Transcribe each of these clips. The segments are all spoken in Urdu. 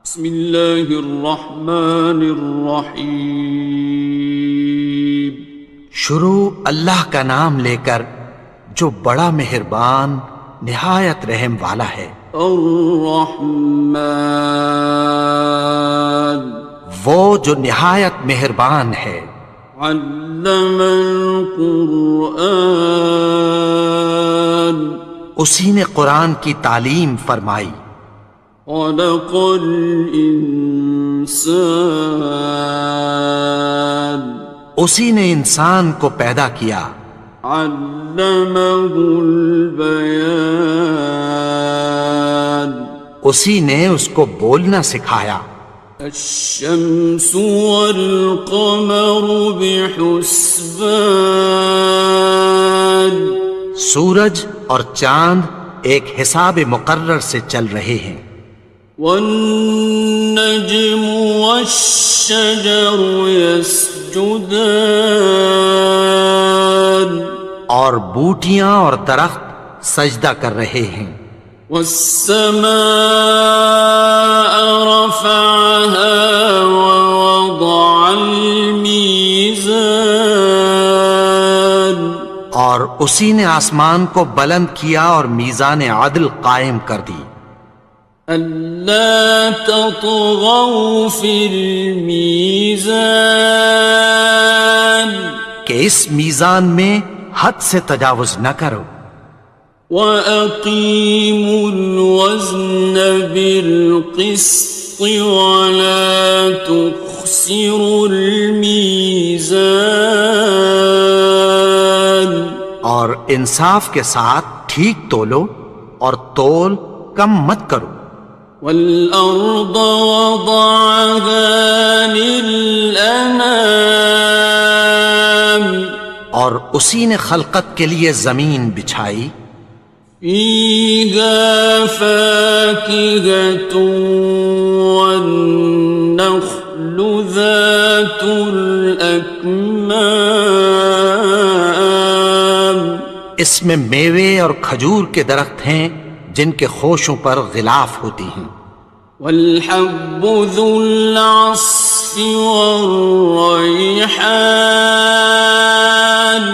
بسم اللہ الرحمن الرحیم۔ شروع اللہ کا نام لے کر جو بڑا مہربان نہایت رحم والا ہے۔ الرحمن، وہ جو نہایت مہربان ہے۔ علم القرآن، اسی نے قرآن کی تعلیم فرمائی۔ خلق الانسان، اسی نے انسان کو پیدا کیا۔ علمہ البیان، اسی نے اس کو بولنا سکھایا۔ الشمس والقمر بحسبان، سورج اور چاند ایک حساب مقرر سے چل رہے ہیں۔ والنجم والشجر يسجدان، اور بوٹیاں اور درخت سجدہ کر رہے ہیں۔ والسماء رفعها ووضع الميزان، اور اسی نے آسمان کو بلند کیا اور میزان عدل قائم کر دی۔ ألا تطغوا في الميزان، کہ اس میزان میں حد سے تجاوز نہ کرو۔ وَأَقِيمُوا الْوَزْنَ بِالْقِسْطِ وَلَا تُخْسِرُوا الْمِيزَانَ، اور انصاف کے ساتھ ٹھیک تولو اور تول کم مت کرو۔ وَالْأَرْضَ وَضَعَهَا لِلْأَنَامِ، اور اسی نے خلقت کے لیے زمین بچھائی۔ فِيهَا فَاكِهَةٌ وَالنَّخْلُ ذَاتُ الْأَكْمَامِ، اس میں میوے اور کھجور کے درخت ہیں جن کے خوشوں پر غلاف ہوتی ہیں۔ وَالْحَبُّ ذُو الْعَصْفِ وَالرَّيْحَانِ،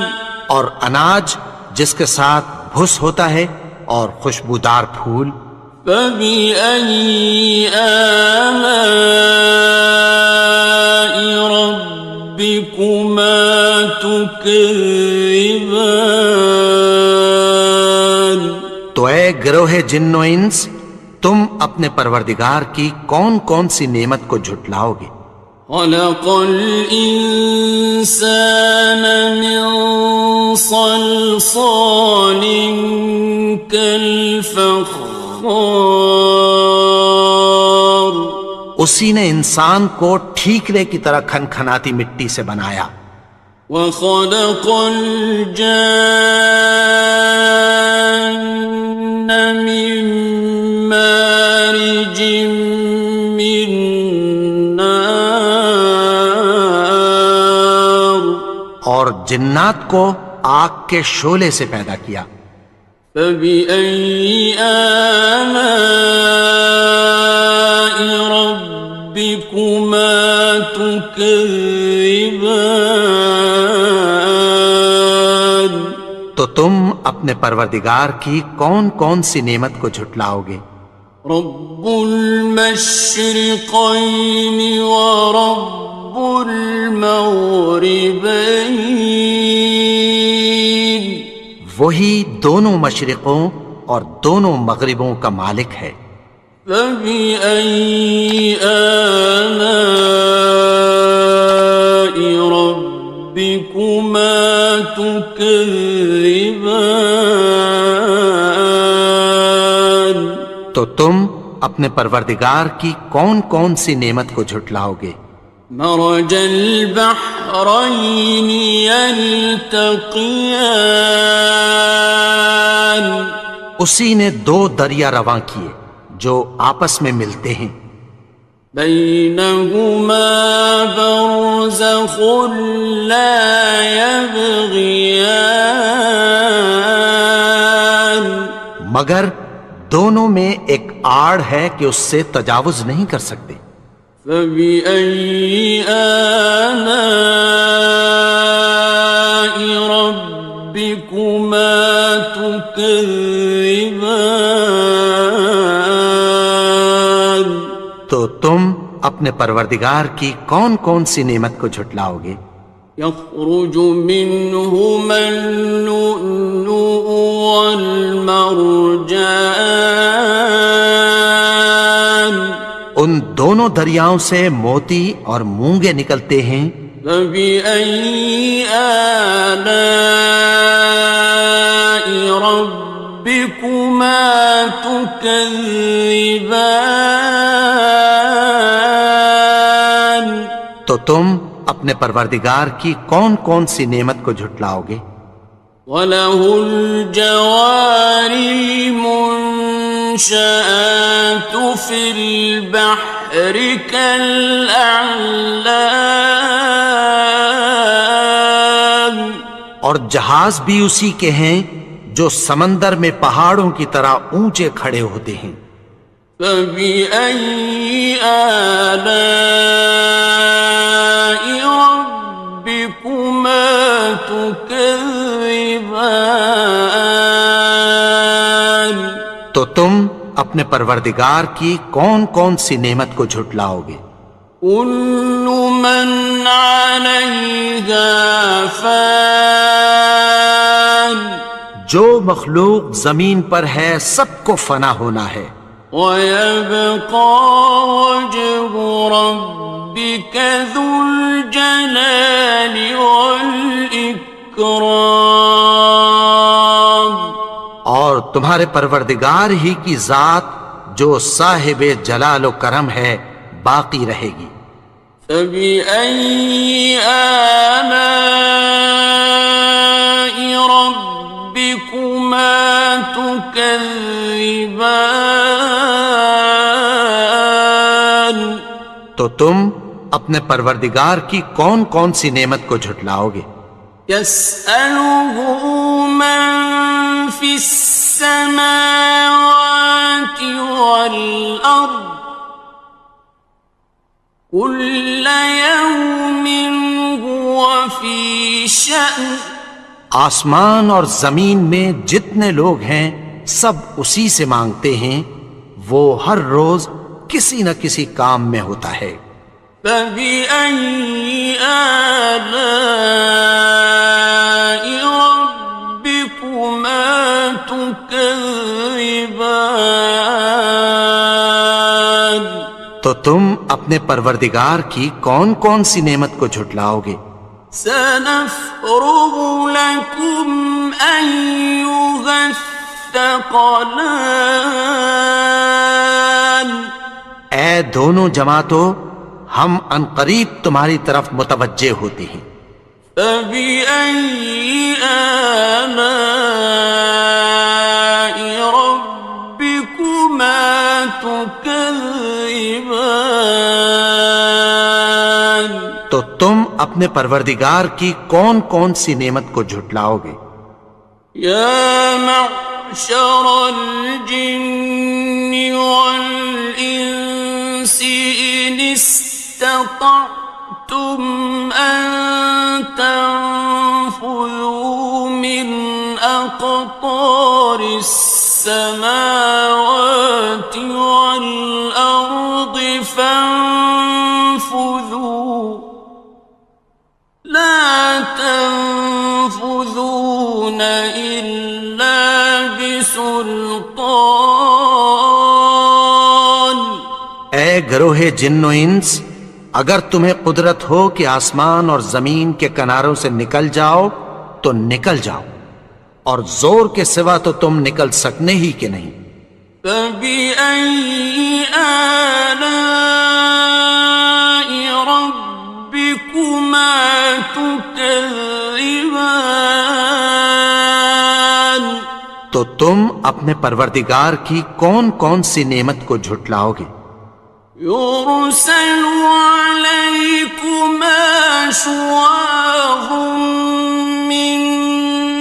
اور اناج جس کے ساتھ بھس ہوتا ہے اور خوشبودار پھول۔ فَبِأَيِّ آلَاءِ رَبِّكُمَا تُكَذِّبَانِ، تو اے گروہ جن و انس، تم اپنے پروردگار کی کون کون سی نعمت کو جھٹلاؤ گے؟ خَلَقَ الْإِنسَانَ مِنْ صَلْصَالٍ كَالْفَخَّارِ، اسی نے انسان کو ٹھیکرے کی طرح کھنکھناتی مٹی سے بنایا۔ وَخَلَقَ الْجَانَّ مِن مَّارِجٍ مِّن نَّارٍ، اور جنات کو آگ کے شعلے سے پیدا کیا۔ فَبِأَيِّ آلَاءِ رَبِّكُمَا تُكَذِّبَانِ، تو تم اپنے پروردگار کی کون کون سی نعمت کو جھٹلاؤ گے؟ رب المشرقین ورب المغربین، وہی دونوں مشرقوں اور دونوں مغربوں کا مالک ہے۔ فَبِأَيِّ آلَاءِ رَبِّكُمَا تُكَذِّبَانِ، تو تم اپنے پروردگار کی کون کون سی نعمت کو جھٹلاؤ گے؟ مرج البحرین یلتقیان، اسی نے دو دریا رواں کیے جو آپس میں ملتے ہیں۔ بینہما برزخ لا یبغیان، مگر دونوں میں ایک آڑ ہے کہ اس سے تجاوز نہیں کر سکتے۔ فبأي آلاء ربكما تكذبان؟ تو تم اپنے پروردگار کی کون کون سی نعمت کو جھٹلاؤ گے؟ يخرج منهما اللؤلؤ والمرجان، ان دونوں دریاؤں سے موتی اور مونگے نکلتے ہیں۔ فبأي آلاء ربكما تكذبان؟ تو تم اپنے پروردگار کی کون کون سی نعمت کو جھٹلاؤ گے؟ وَلَهُ الْجَوَارِ الْمُنشَآتُ فِي الْبَحْرِ كَالْأَعْلَامِ، اور جہاز بھی اسی کے ہیں جو سمندر میں پہاڑوں کی طرح اونچے کھڑے ہوتے ہیں۔ فَبِأَيِّ آلَاءِ رَبِّكُمَا تُكَذِّبَانِ؟ تو تم اپنے پروردگار کی کون کون سی نعمت کو جھٹلاؤ گے؟ كُلُّ مَنْ عَلَيْهَا فَانٍ، جو مخلوق زمین پر ہے سب کو فنا ہونا ہے۔ وَيَبْقَى وَجْهُ رَبِّكَ ذُو الْجَلَالِ وَالْإِكْرَامِ، اور تمہارے پروردگار ہی کی ذات جو صاحب جلال و کرم ہے باقی رہے گی۔ فَبِأَيِّ آلَاءِ رَبِّكُمَا تُكَذِّبَانِ؟ تو تم اپنے پروردگار کی کون کون سی نعمت کو جھٹلاؤ گے؟ يَسْأَلُهُ مَن فِي السَّمَاوَاتِ وَالْأَرْضِ كُلَّ يَوْمٍ هُوَ فِي شَأْنٍ، آسمان اور زمین میں جتنے لوگ ہیں سب اسی سے مانگتے ہیں، وہ ہر روز کسی نہ کسی کام میں ہوتا ہے۔ فَبِأَيِّ آلَاءِ رَبِّكُمَا تُكَذِّبَانِ؟ تو تم اپنے پروردگار کی کون کون سی نعمت کو جھٹلاؤ گے؟ سَنَفْرُغُ لَكُمْ أَيُّهَ الثَّقَلَانِ، اے دونوں جماعتوں، ہم عنقریب تمہاری طرف متوجہ ہوتے ہیں۔ فَبِأَيِّ آلَاءِ رَبِّكُمَا تُكَذِّبَانِ؟ تو تم اپنے پروردگار کی کون کون سی نعمت کو جھٹلاؤ گے؟ يَا مَعْشَرَ الْجِنِّ وَالْإِنسِ إِنِ اسْتَطَعْتُمْ أَن تَنفُذُوا مِنْ أَقْطَارِ السَّمَاوَاتِ وَالْأَرْضِ فَانفُذُوا، لَا تَنفُذُونَ إِلَّا بِسُلْطَانٍ۔ اے گروہ جن و انس، اگر تمہیں قدرت ہو کہ آسمان اور زمین کے کناروں سے نکل جاؤ تو نکل جاؤ، اور زور کے سوا تو تم نکل سکنے ہی کہ نہیں۔ فَبِأَيِّ آلَاءِ رَبِّكُمَا تُكَذِّبَانِ؟ تو تم اپنے پروردگار کی کون کون سی نعمت کو جھٹلاؤ گے؟ يُرْسَلُ عَلَيْكُمَا شُوَاظٌ مِّن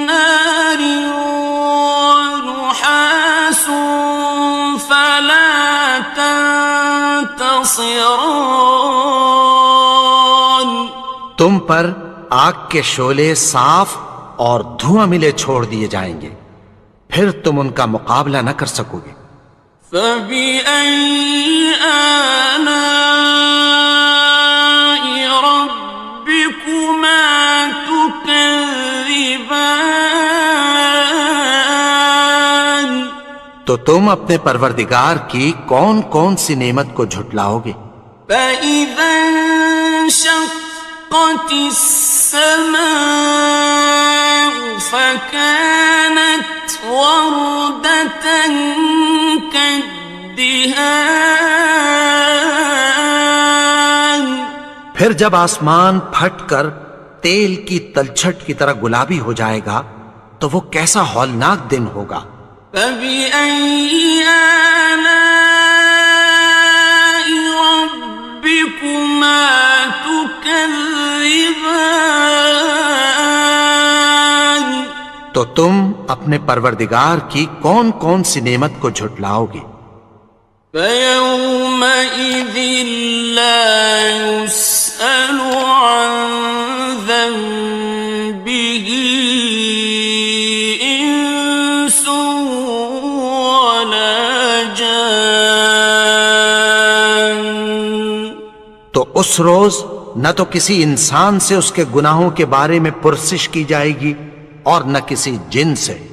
نَّارٍ وَنُحَاسٌ خاصران. تم پر آگ کے شعلے صاف اور دھواں ملے چھوڑ دیے جائیں گے، پھر تم ان کا مقابلہ نہ کر سکو گے۔ فبأي آلاء ربكما تكذبان. تو تم اپنے پروردگار کی کون کون سی نعمت کو جھٹلاؤ گے؟ فإذا انشقت السماء فكانت وردة كالدهان. پھر جب آسمان پھٹ کر تیل کی تلچھٹ کی طرح گلابی ہو جائے گا تو وہ کیسا ہولناک دن ہوگا۔ فبأي آلاء ربكما تكذبان. تو تم اپنے پروردگار کی کون کون سی نعمت کو جھٹلاؤ گے؟ فيومئذ لا يسأل عن ذنبه إنس ولا جان. تو اس روز نہ تو کسی انسان سے اس کے گناہوں کے بارے میں پرسش کی جائے گی اور نہ کسی جن سے۔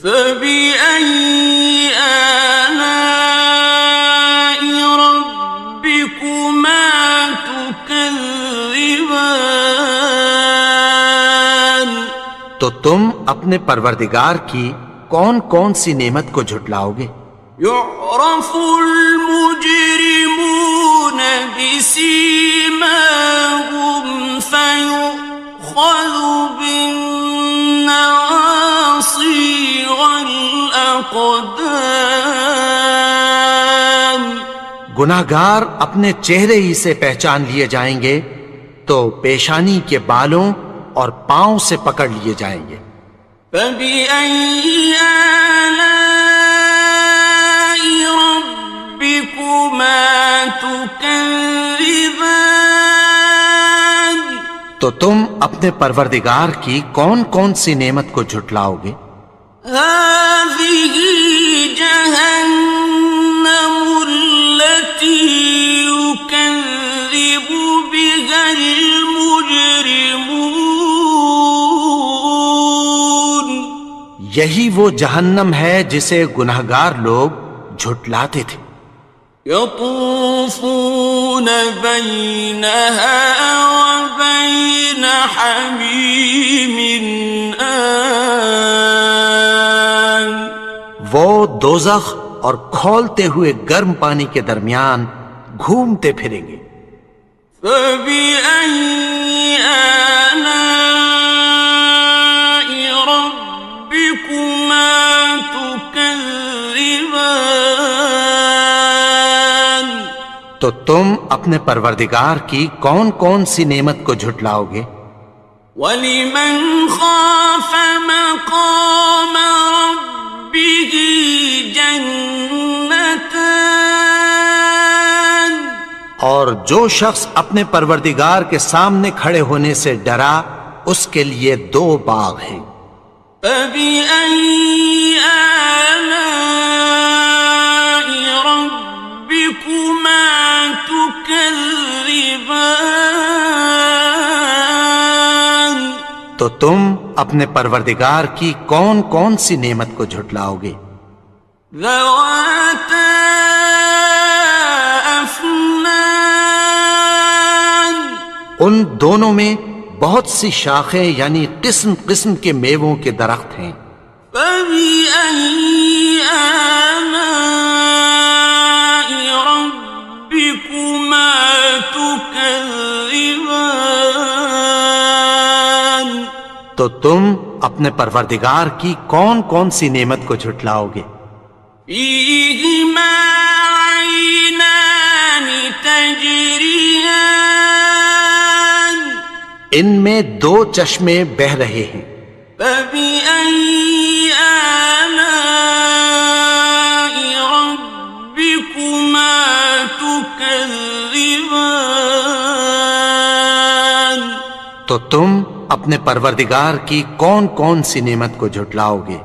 فبأي آلاء ربكما تكذبان. تو تم اپنے پروردگار کی کون کون سی نعمت کو جھٹلاؤ گے؟ يعرف المجرمون بسيماهم فيؤخذ بالنواصي والأقدام. گناہگار اپنے چہرے ہی سے پہچان لیے جائیں گے تو پیشانی کے بالوں اور پاؤں سے پکڑ لیے جائیں گے۔ فبأي آلاء ربكما تكذبان. تو تم اپنے پروردگار کی کون کون سی نعمت کو جھٹلاؤ گے؟ هذه جهنم التي يكذب بها المجرمون. یہی وہ جہنم ہے جسے گناہگار لوگ جھٹلاتے تھے۔ يطوفون بينها وبين حميم آن. وہ دوزخ اور کھولتے ہوئے گرم پانی کے درمیان گھومتے پھریں گے۔ فبأي آلاء ربكما تكذبان. تو تم اپنے پروردگار کی کون کون سی نعمت کو جھٹلاؤ گے؟ وَلِمَنْ خَافَ مَقَامَ رَبِّهِ جَنَّتَانِ. اور جو شخص اپنے پروردگار کے سامنے کھڑے ہونے سے ڈرا اس کے لیے دو باغ ہیں۔ فَبِأَيِّ آلَاءِ رَبِّكُمَا تُكَذِّبَانِ. تو تم اپنے پروردگار کی کون کون سی نعمت کو جھٹلاؤ گے؟ ذَوَاتَا أَفْنَانٍ. ان دونوں میں بہت سی شاخیں یعنی قسم قسم کے میووں کے درخت ہیں۔ فَبِأَيِّ آلَاءِ رَبِّكُمَا تُكَذِّبَانِ. تو تم اپنے پروردگار کی کون کون سی نعمت کو جھٹلاؤ گے؟ فِيهِمَا عَيْنَانِ تَجْرِيَانِ. ان میں دو چشمے بہہ رہے ہیں۔ فَبِأَيِّ آلَاءِ رَبِّكُمَا تُكَذِّبَانِ. تكذبان تو تم اپنے پروردگار کی کون کون سی نعمت کو جھٹلاؤ گے؟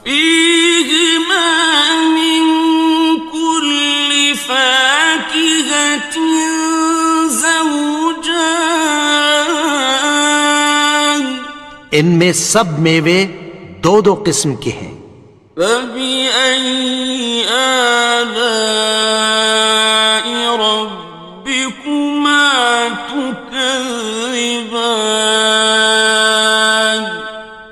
فيهما من كل فاكهة زوجان ان میں سب میوے دو دو قسم کے ہیں۔ فبأي آلاء ربكما تكذبان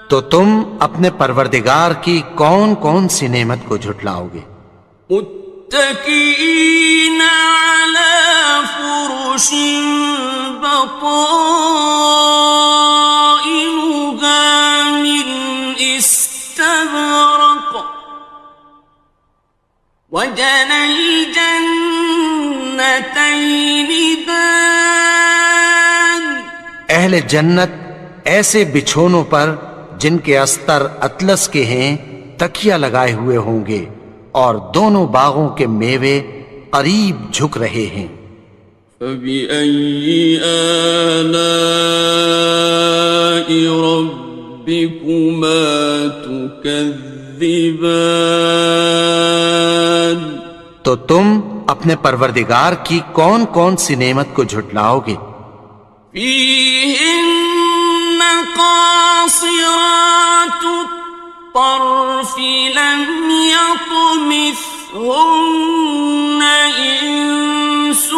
تو تم اپنے پروردگار کی کون کون سی نعمت کو جھٹلاؤ گے؟ متكئين على فرش بطائنها من استبرق وجنى الجنتين دان اہل جنت ایسے بچھونوں پر جن کے استر اطلس کے ہیں تکیہ لگائے ہوئے ہوں گے اور دونوں باغوں کے میوے قریب جھک رہے ہیں۔ فبأي آلاء ربكما تكذبان تو تم اپنے پروردگار کی کون کون سی نعمت کو جھٹلاؤ گے؟ فيهن قاصرات الطرف لم يطمثهن إنس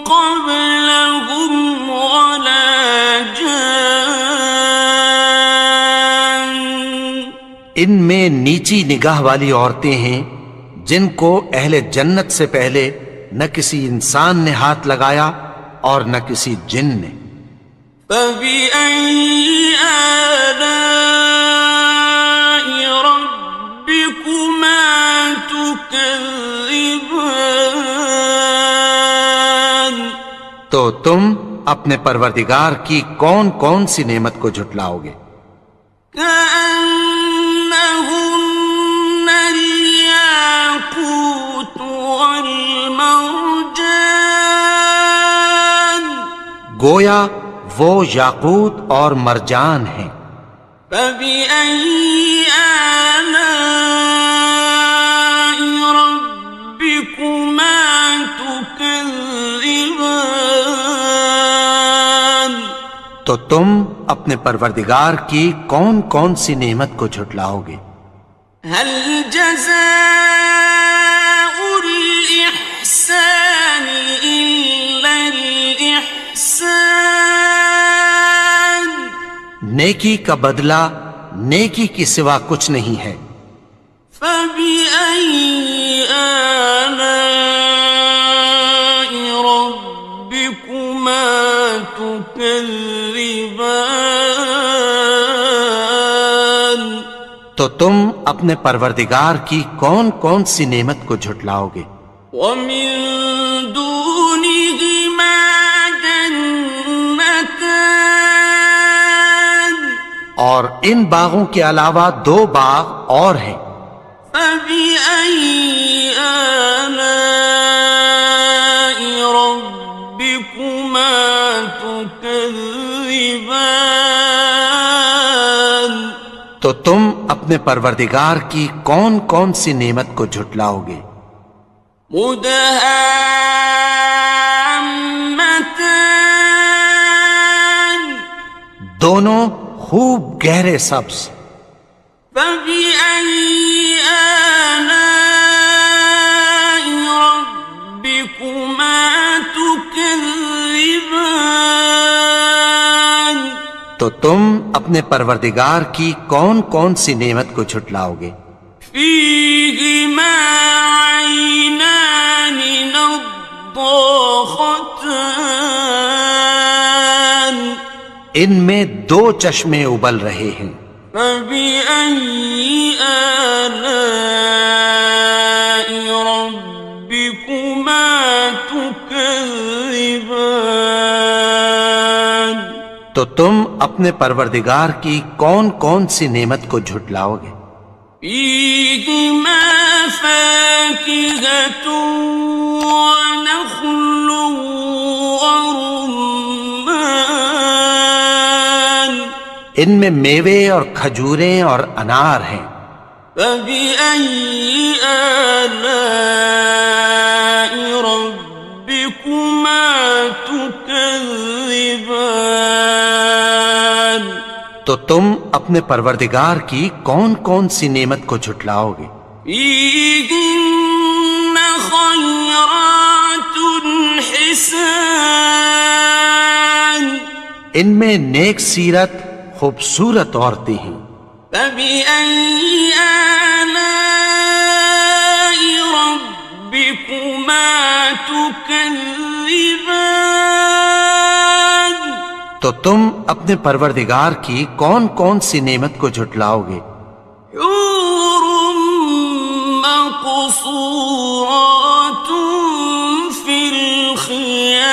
قبلهم ولا جان ان میں نیچی نگاہ والی عورتیں ہیں جن کو اہل جنت سے پہلے نہ کسی انسان نے ہاتھ لگایا اور نہ کسی جن نے۔ فبأي آلاء ربكما تكذبان تو تم اپنے پروردگار کی کون کون سی نعمت کو جھٹلاؤ گے؟ كأنهن الياقوت والمرجان گویا وہ یاقوت اور مرجان ہیں۔ فبأي آلاء ربكما تكذبان تو تم اپنے پروردگار کی کون کون سی نعمت کو جھٹلاؤ گے؟ هل جزاء الإحسان إلا الإحسان نیکی کا بدلہ نیکی کی سوا کچھ نہیں ہے۔ فبأي آلاء ربكما تكذبان تو تم اپنے پروردگار کی کون کون سی نعمت کو جھٹلاؤ گے؟ ومن دونهما جنتان اور ان باغوں کے علاوہ دو باغ اور ہیں۔ فبأي آلاء ربكما تكذبان تو تم اپنے پروردگار کی کون کون سی نعمت کو جھٹلاؤ گے؟ مدهامتان دونوں خوب گہرے سبز۔ فبأي آلاء ربكما تكذبان تو تم اپنے پروردگار کی کون کون سی نعمت کو جھٹلاؤ گے؟ فيهما عينان نضاختان ان میں دو چشمے ابل رہے ہیں۔ فبأي آلاء ربكما تكذبان تو تم اپنے پروردگار کی کون کون سی نعمت کو جھٹلاؤ گے؟ فيهما فاكهة ونخل ورمان ان میں میوے اور کھجوریں اور انار ہیں. فبأي آلاء ربكما تكذبان تو تم اپنے پروردگار کی کون کون سی نعمت کو جھٹلاؤ گے؟ فيهن خيرات حسان ان میں نیک سیرت خوبصورت عورتیں ہیں. فبأي آلاء ربكما تكذبان تو تم اپنے پروردگار کی کون کون سی نعمت کو جھٹلاؤ گے؟ حور مقصورات في الخيام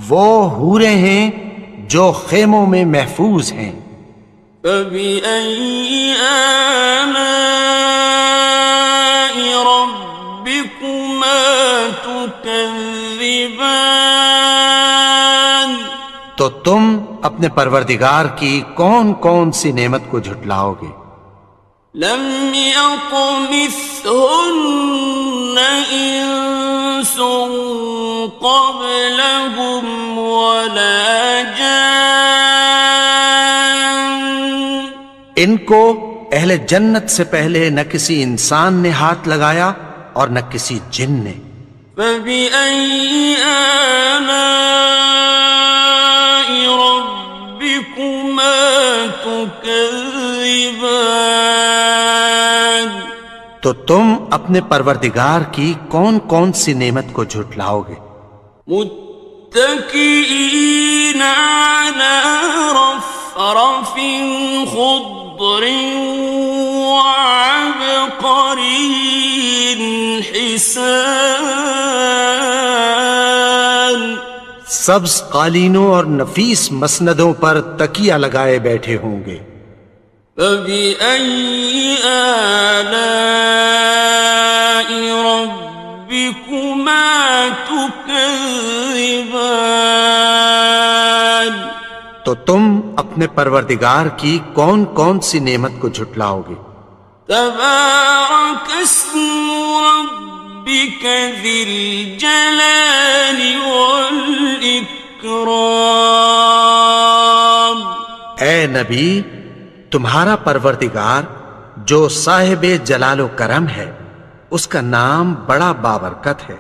وہ حوریں ہیں جو خیموں میں محفوظ ہیں. فبأي آلاء ربكما تكذبان تو تم اپنے پروردگار کی کون کون سی نعمت کو جھٹلاؤ گے؟ لم يطمثهن إنس قبلهم ولا جان ان کو اہل جنت سے پہلے نہ کسی انسان نے ہاتھ لگایا اور نہ کسی جن نے. فبأي آلاء ربكما تكذبان تو تم اپنے پروردگار کی کون کون سی نعمت کو جھٹلاؤ گے؟ متكئين على رفرف خضر وعبقري حسان سبز قالینوں اور نفیس مسندوں پر تکیہ لگائے بیٹھے ہوں گے. فبأي آلاء ربكما تكذبان تو تم اپنے پروردگار کی کون کون سی نعمت کو جھٹلاؤ گے؟ تبارك اسم ربك ذي الجلال والإكرام اے نبی، تمہارا پروردگار جو صاحب جلال و کرم ہے، اس کا نام بڑا بابرکت ہے.